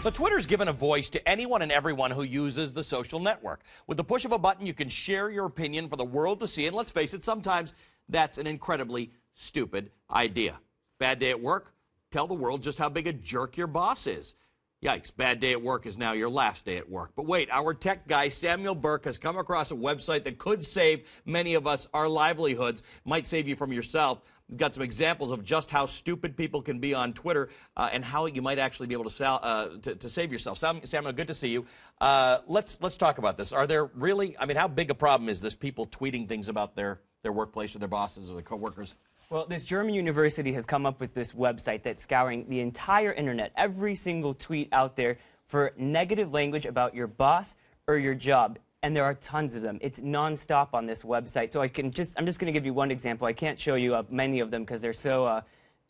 So Twitter's given a voice to anyone and everyone who uses the social network. With the push of a button, you can share your opinion for the world to see. And let's face it, sometimes that's an incredibly stupid idea. Bad day at work? Tell the world just how big a jerk your boss is. Yikes, bad day at work is now your last day at work. But wait, our tech guy, Samuel Burke, has come across a website that could save many of us our livelihoods, might save you from yourself. He's got some examples of just how stupid people can be on Twitter and how you might actually be able to save yourself. Samuel, good to see you. Let's talk about this. Are there really, I mean, how big a problem is this, people tweeting things about their workplace or their bosses or their coworkers? Well, this German university has come up with this website that's scouring the entire internet, every single tweet out there, for negative language about your boss or your job. And there are tons of them. It's nonstop on this website. So I'm just going to give you one example. I can't show you many of them because there's so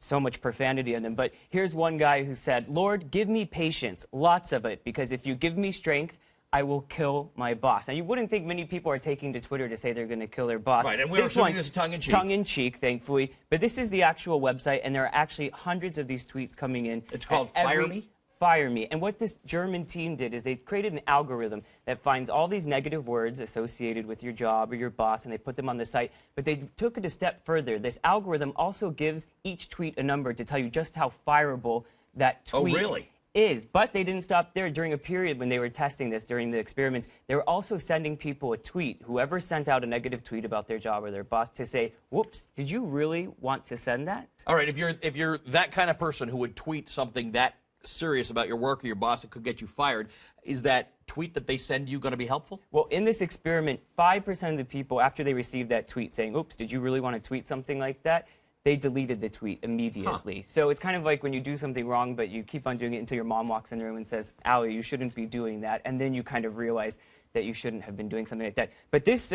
much profanity in them. But here's one guy who said, "Lord, give me patience, lots of it, because if you give me strength, I will kill my boss." Now, you wouldn't think many people are taking to Twitter to say they're going to kill their boss. Right, and we're assuming this is tongue-in-cheek. Tongue-in-cheek, thankfully. But this is the actual website, and there are actually hundreds of these tweets coming in. It's called FireMe? FireMe. And what this German team did is they created an algorithm that finds all these negative words associated with your job or your boss, and they put them on the site. But they took it a step further. This algorithm also gives each tweet a number to tell you just how fireable that tweet is. But they didn't stop there. During a period when they were testing this, during the experiments, they were also sending people a tweet, whoever sent out a negative tweet about their job or their boss, to say, "Whoops, did you really want to send that?" All right, if you're that kind of person who would tweet something that serious about your work or your boss that could get you fired, is that tweet that they send you going to be helpful? Well, in this experiment, 5% of the people, after they received that tweet saying, "Oops, did you really want to tweet something like that?" they deleted the tweet immediately. So it's kind of like when you do something wrong, but you keep on doing it until your mom walks in the room and says, "Allie, you shouldn't be doing that." And then you kind of realize that you shouldn't have been doing something like that. But this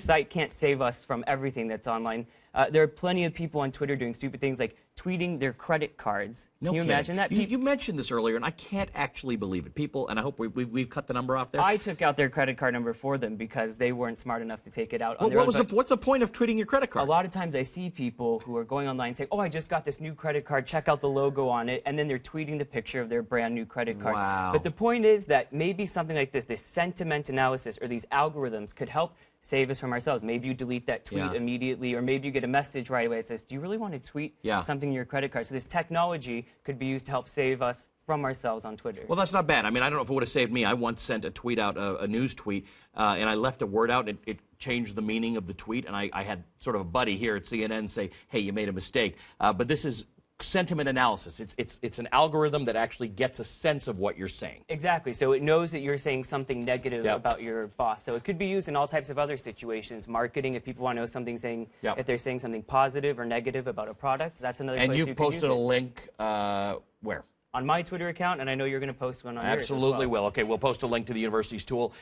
site can't save us from everything that's online. There are plenty of people on Twitter doing stupid things like tweeting their credit cards. Can you imagine that? You mentioned this earlier, and I can't actually believe it. People, and I hope we've cut the number off there. I took out their credit card number for them because they weren't smart enough to take it out on their own. What's the point of tweeting your credit card? A lot of times I see people who are going online saying, "Oh, I just got this new credit card, check out the logo on it," and then they're tweeting the picture of their brand new credit card. Wow. But the point is that maybe something like this sentiment analysis or these algorithms could help save us from ourselves. Maybe you delete that tweet immediately, or maybe you get a message right away that says, "Do you really want to tweet something in your credit card?" So this technology could be used to help save us from ourselves on Twitter. Well, that's not bad. I mean, I don't know if it would have saved me. I once sent a tweet out, a news tweet, and I left a word out, and it changed the meaning of the tweet, and I had sort of a buddy here at CNN say, "Hey, you made a mistake." But this is sentiment analysis. It's an algorithm that actually gets a sense of what you're saying. Exactly. So it knows that you're saying something negative about your boss. So it could be used in all types of other situations. Marketing, if people want to know something, if they're saying something positive or negative about a product, that's another place you can use it. And you posted a link where? On my Twitter account, and I know you're going to post one on yours as well. Absolutely will. Okay, we'll post a link to the university's tool.